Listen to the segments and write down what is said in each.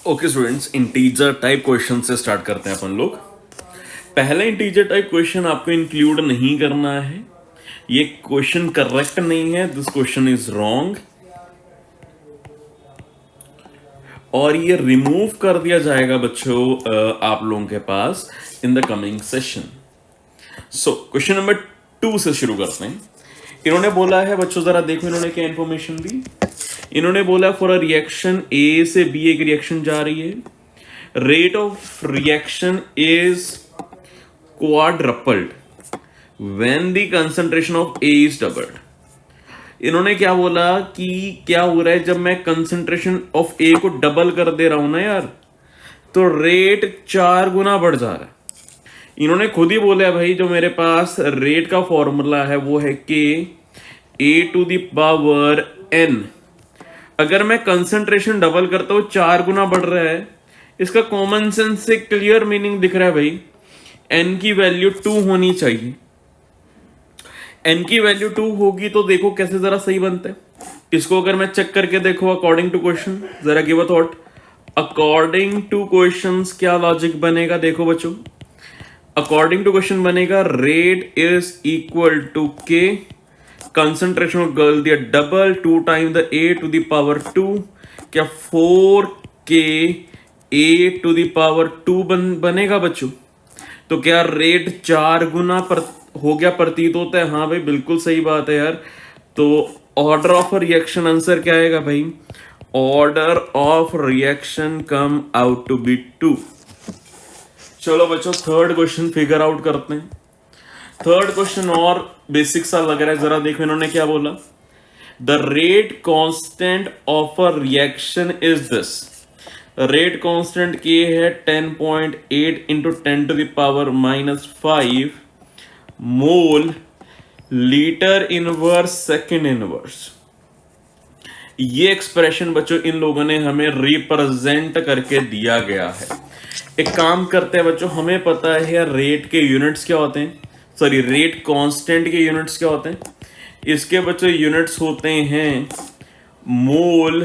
Okay students, integer type question से start करते हैं अपन लोग। पहला इंटीजर टाइप क्वेश्चन आपको इंक्लूड नहीं करना है। ये क्वेश्चन करेक्ट नहीं है, दिस क्वेश्चन इज रॉन्ग, और ये रिमूव कर दिया जाएगा बच्चों आप लोगों के पास in the coming session. So question number 2 से शुरू करते हैं। इन्होंने बोला है बच्चों, जरा देखो इन्होंने क्या इंफॉर्मेशन दी। इन्होंने बोला फॉर अ रिएक्शन ए से बी एक रिएक्शन जा रही है, rate of reaction is quadrupled when the concentration of A is doubled। इन्होंने क्या बोला कि क्या हो रहा है जब मैं कंसंट्रेशन ऑफ ए को डबल कर दे रहा हूं ना यार, तो रेट 4 गुना बढ़ जा रहा है। इन्होंने खुद ही बोला है भाई, जो मेरे पास रेट का फॉर्मूला है वो है के ए टू द पावर एन। अगर मैं कंसंट्रेशन डबल करता हूं 4 गुना बढ़ रहा है, इसका कॉमन सेंस से क्लियर मीनिंग दिख रहा है भाई, एन की वैल्यू 2 होनी चाहिए। एन की वैल्यू 2 होगी तो देखो कैसे जरा सही बनता है। इसको अगर मैं चेक करके देखो अकॉर्डिंग टू क्वेश्चन, जरा give a thought. According to questions क्या लॉजिक बनेगा, देखो बच्चों। अकॉर्डिंग टू क्वेश्चन बनेगा rate is equal to k, concentration of girl दिया double, 2 time the A to the power 2, क्या 4 के ए टू द पावर 2 बनेगा बच्चों। तो क्या रेट 4 गुना हो गया प्रतीत होता है। हाँ भाई बिल्कुल सही बात है यार। तो ऑर्डर ऑफ रिएक्शन आंसर क्या आएगा भाई, order of reaction come out to be 2। चलो बच्चों थर्ड क्वेश्चन फिगर आउट करते हैं। थर्ड क्वेश्चन और बेसिक सा लग रहा है, जरा देखो इन्होंने क्या बोला। The rate constant of a reaction is this. Rate constant k है 10.8 into 10 to the power -5 mole litre inverse second inverse. ये एक्सप्रेशन बच्चों इन लोगों ने हमें रिप्रेजेंट करके दिया गया है। एक काम करते हैं बच्चों, हमें पता है रेट के यूनिट्स क्या होते हैं, सॉरी रेट कांस्टेंट के यूनिट्स क्या होते हैं। इसके बच्चों यूनिट्स होते हैं mole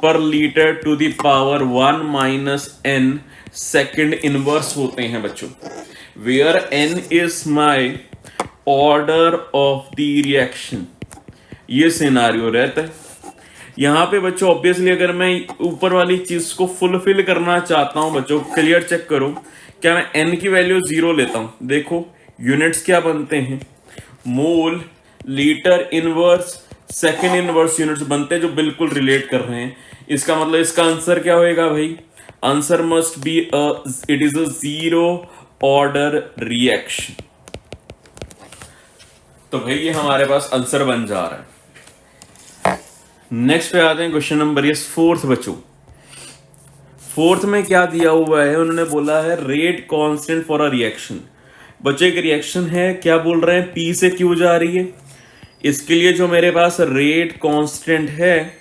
per litre to the power 1 - n second inverse होते हैं बच्चों, where n is my order of the reaction. ये सिनारियो रहता है यहां पे बच्चों। ऑब्वियसली अगर मैं ऊपर वाली चीज को फुलफिल करना चाहता हूं बच्चों, क्लियर चेक करो, क्या मैं n की वैल्यू 0 लेता हूं। देखो यूनिट्स क्या बनते हैं, मोल litre inverse second inverse units बनते हैं, जो बिल्कुल रिलेट कर रहे हैं। इसका मतलब इसका आंसर क्या होएगा भाई, answer must be it is a 0 order reaction. तो भाई ये हमारे पास आंसर बन जा रहा है। नेक्स्ट पे आते हैं क्वेश्चन नंबर ये फोर्थ बच्चों। फोर्थ में क्या दिया हुआ है, उन्होंने बोला है rate constant for a reaction. बच्चों एक रिएक्शन है, क्या बोल रहे हैं, पी से क्यू जा रही है। इसके लिए जो मेरे पास रेट कांस्टेंट है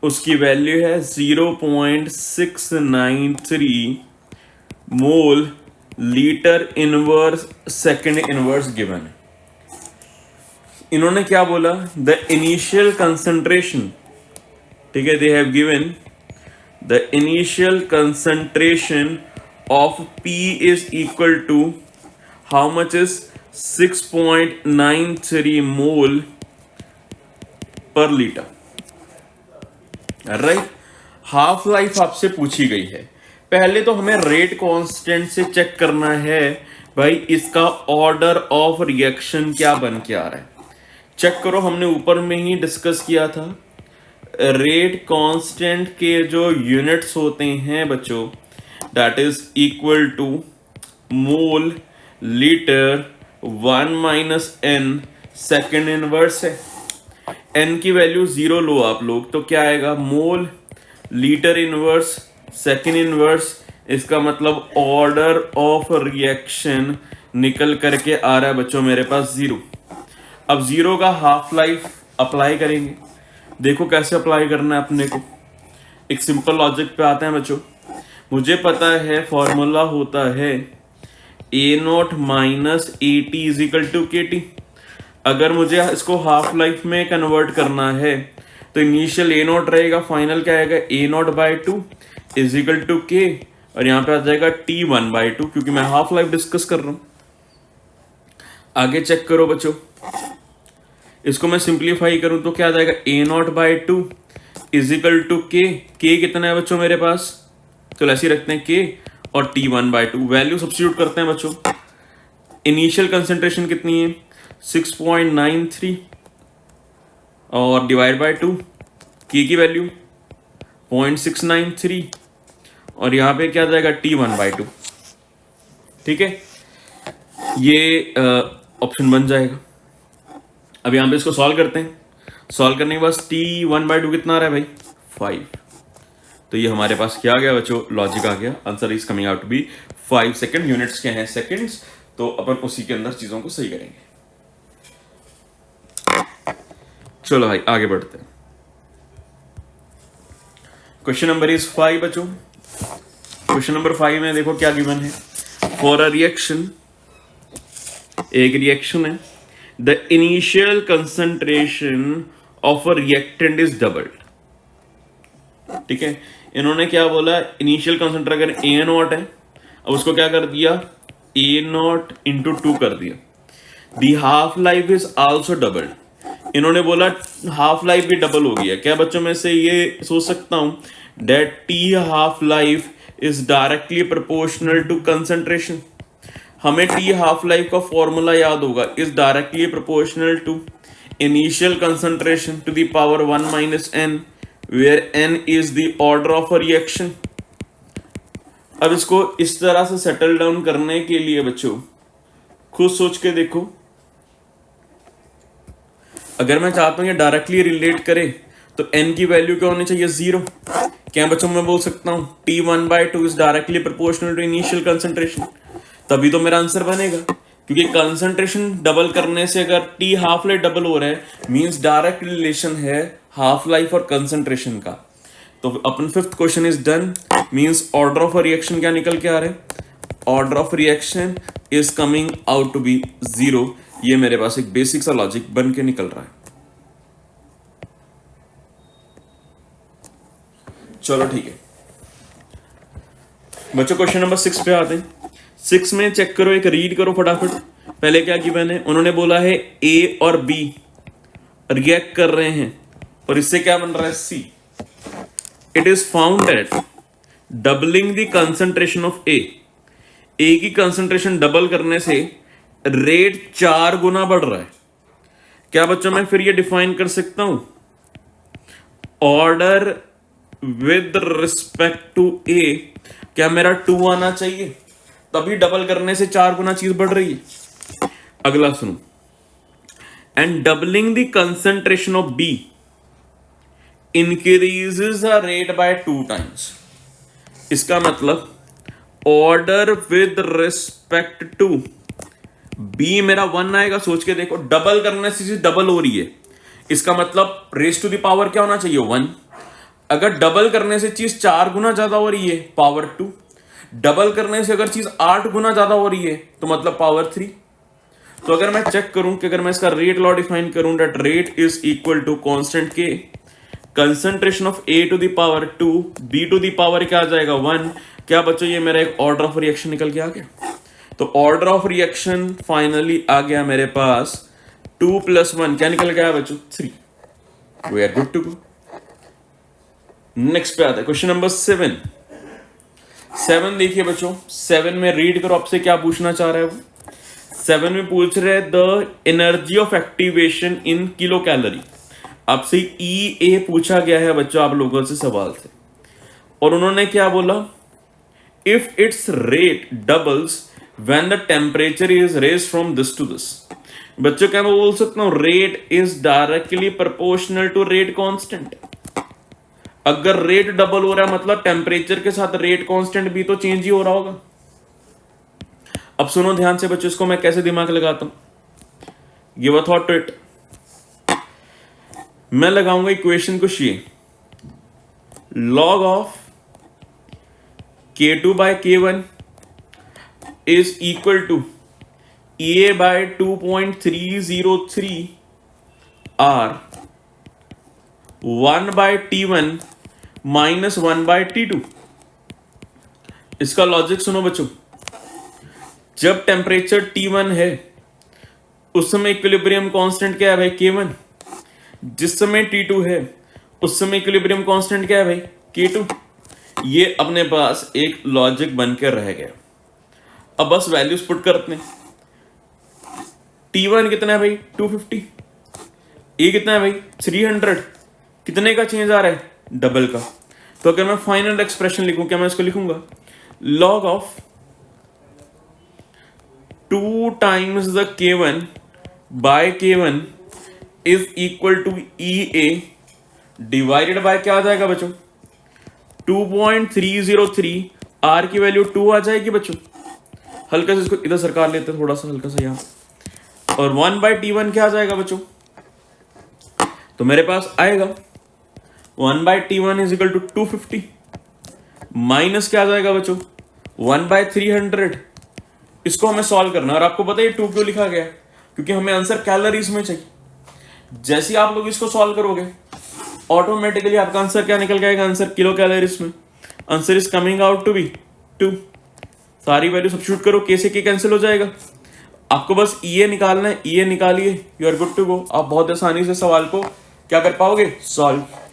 उसकी वैल्यू है 0.693 mole litre inverse second inverse given है। इन्होंने क्या बोला, द इनिशियल कंसंट्रेशन, ठीक है, they have given the initial concentration of P is equal to how much is 6.93 mole per litre, right. Half life आपसे पूछी गई है। पहले तो हमें रेट कांस्टेंट से चेक करना है भाई इसका ऑर्डर ऑफ रिएक्शन क्या बन के आ रहा है। चेक करो, हमने ऊपर में ही डिस्कस किया था रेट कांस्टेंट के जो यूनिट्स होते हैं बच्चों, that is equal to mole litre 1 - n second inverse है। n की वैल्यू 0 लो आप लोग, तो क्या आएगा, mole litre inverse second inverse. इसका मतलब ऑर्डर ऑफ रिएक्शन निकल करके आ रहा है बच्चों मेरे पास 0। अब 0 का हाफ लाइफ अप्लाई करेंगे। देखो कैसे अप्लाई करना है अपने को। एक सिंपल लॉजिक पे आते हैं बच्चों। मुझे पता है फॉर्मूला होता है A0 - AT = KT। अगर मुझे इसको हाफ लाइफ में कन्वर्ट करना है तो इनिशियल ए नॉट रहेगा, फाइनल क्या आएगा a naught by two is equal to k, और यहां पे आ जाएगा टी वन बाय टू, क्योंकि मैं हाफ लाइफ डिस्कस कर रहा हूं। आगे चेक करो बच्चों, इसको मैं सिंप्लीफाई करूं तो क्या आ जाएगा a naught by two is equal to k कितना है बच्चों मेरे पास, तो ऐसे ही रखते हैं के और T one by to, value substitute करते हैं बच्चों। इनिशियल कंसेंट्रेशन कितनी है 6.93 और डिवाइड बाय टू की वैल्यू 0.693 और यहां पे क्या आ जाएगा टी वन बाय टू। ठीक है, ये ऑप्शन बन जाएगा। अब यहां पे इसको सॉल्व करते हैं, सॉल्व करने के बाद टी वन बाय टू कितना आ रहा है भाई 5, तो ये हमारे पास क्या आ गया बच्चों, लॉजिक आ गया, answer is coming out to be 5 second. Units के हैं सेकंड्स, तो अपन उसी के अंदर चीजों को सही करेंगे। चलो भाई आगे बढ़ते हैं। क्वेश्चन नंबर इज 5 बच्चों। क्वेश्चन नंबर 5 में देखो क्या गिवन है, फॉर अ रिएक्शन, एक रिएक्शन है, the initial concentration of a reactant is doubled. ठीक है, इन्होंने क्या बोला, इनिशियल कंसंट्रेशन अगर ए नॉट है, अब उसको क्या कर दिया ए नॉट इंटू 2 कर दिया। दी half life is also doubled, इन्होंने बोला हाफ लाइफ भी डबल हो गया। क्या बच्चों में से ये सोच सकता हूं that T half life is directly proportional to concentration. हमें टी हाफ लाइफ का फॉर्मूला याद होगा, is directly proportional to initial concentration to the power 1 minus n, where n is the order of a reaction. अब इसको इस तरह से settle down करने के लिए बच्चों खुद सोच के देखो, अगर मैं चाहता हूं ये डायरेक्टली रिलेट करे तो n की वैल्यू क्या होनी चाहिए 0। क्या बच्चों मैं बोल सकता हूं T one by two is directly proportional to initial concentration, तभी तो मेरा आंसर बनेगा, क्योंकि कंसंट्रेशन डबल करने से अगर टी हाफ लाइफ डबल हो रहा है मींस डायरेक्ट रिलेशन है हाफ लाइफ और कंसंट्रेशन का। तो अपन fifth question is done, means order of a reaction क्या निकल के आ रहा है, order of reaction is coming out to be 0। ये मेरे पास एक बेसिक सा लॉजिक बन के निकल रहा है। चलो ठीक है बच्चों, क्वेश्चन नंबर 6 पे आते हैं। 6 में चेक करो, एक रीड करो फटाफट। पहले क्या गिवन है, उन्होंने बोला है ए और बी रिएक्ट कर रहे हैं और इससे क्या बन रहा है c. It is found that doubling the concentration of a की कंसंट्रेशन डबल करने से रेट 4 गुना बढ़ रहा है। क्या बच्चों मैं फिर ये डिफाइन कर सकता हूं, ऑर्डर विद रिस्पेक्ट टू ए क्या मेरा 2 आना चाहिए, तभी डबल करने से 4 गुना चीज बढ़ रही है। अगला सुनो, and doubling the concentration of B increases the rate by 2 times. इसका मतलब order with respect to B मेरा 1 आएगा, सोच के देखो, डबल करने से चीज डबल हो रही है, इसका मतलब रेस टू द पावर क्या होना चाहिए 1। अगर डबल करने से चीज 4 गुना ज्यादा हो रही है पावर 2, डबल करने से अगर चीज 8 गुना ज्यादा हो रही है तो मतलब पावर 3। तो अगर मैं चेक करूं कि अगर मैं इसका रेट लॉ डिफाइन करूं that rate is equal to constant k concentration of a to the power 2 b to the power क्या आ जाएगा 1। क्या बच्चों ये मेरा एक ऑर्डर ऑफ रिएक्शन निकल के आ गया। तो ऑर्डर ऑफ रिएक्शन फाइनली आ गया मेरे पास 2 + 1 क्या निकल गया बच्चों 3। We are good to go. Next पे आता है क्वेश्चन नंबर 7। 7 देखिए बच्चों, 7 में रीड करो आपसे क्या पूछना चाह रहा है वो। 7 में पूछ रहे हैं the energy of activation in kilo calorie. आपसे EA पूछा गया है बच्चों आप लोगों से सवाल से, और उन्होंने क्या बोला, if it's rate doubles when the temperature is raised from this to this. बच्चों क्या मैं बोल सकता हूं rate is directly proportional to rate constant. अगर रेट डबल हो रहा है मतलब टेम्परेचर के साथ रेट कांस्टेंट भी तो चेंज ही हो रहा होगा। अब सुनो ध्यान से बच्चों, इसको मैं कैसे दिमाग लगाता हूं, give a thought to it. मैं लगाऊंगा इक्वेशन कुछ ये, log of K2 by K1 is equal to EA by 2.303 R 1/T1 minus 1/T2। इसका लॉजिक सुनो बच्चों, जब टेम्परेचर T1 है उस समय इक्विलिब्रियम कांस्टेंट क्या है भाई, K1। जिस समय T2 है उस समय इक्विलिब्रियम कांस्टेंट क्या है भाई, K2। ये अपने पास एक लॉजिक बनकर रह गया। अब बस वैल्यूज पुट करते हैं। T1 कितना है भाई, 250। ए कितना है भाई, 300। कितने का चेंज आ रहा है, डबल का। तो अगर मैं फाइनल एक्सप्रेशन लिखूं, क्या मैं इसको लिखूंगा, log of 2 times the K1 by K1 is equal to EA divided by क्या आ जाएगा बच्चों, 2.303। R की वैल्यू 2 आ जाएगी बच्चों। हल्का से इसको इधर सरकार लेते हैं, थोड़ा सा हल्का सा यहाँ, और 1/T1 क्या आ जाएगा बच्चों, तो मेरे पास आएगा 1/T1 is equal to 250 minus क्या आ जाएगा बच्चों, 1/300। इसको हमें सॉल्व करना है। और आपको पता है 2 क्यों लिखा गया, क्योंकि हमें आंसर कैलोरीज में चाहिए। जैसे ही आप लोग इसको सॉल्व करोगे ऑटोमेटिकली आपका आंसर क्या निकल जाएगा, आंसर किलो कैलोरीज में। Answer is coming out to be 2। सारी वैल्यू सब्स्टिट्यूट करो, के से के कैंसिल हो जाएगा। आपको बस EA निकालना है, EA निकालिए, you are good to go. आप बहुत आसानी से सवाल को क्या कर पाओगे, सॉल्व।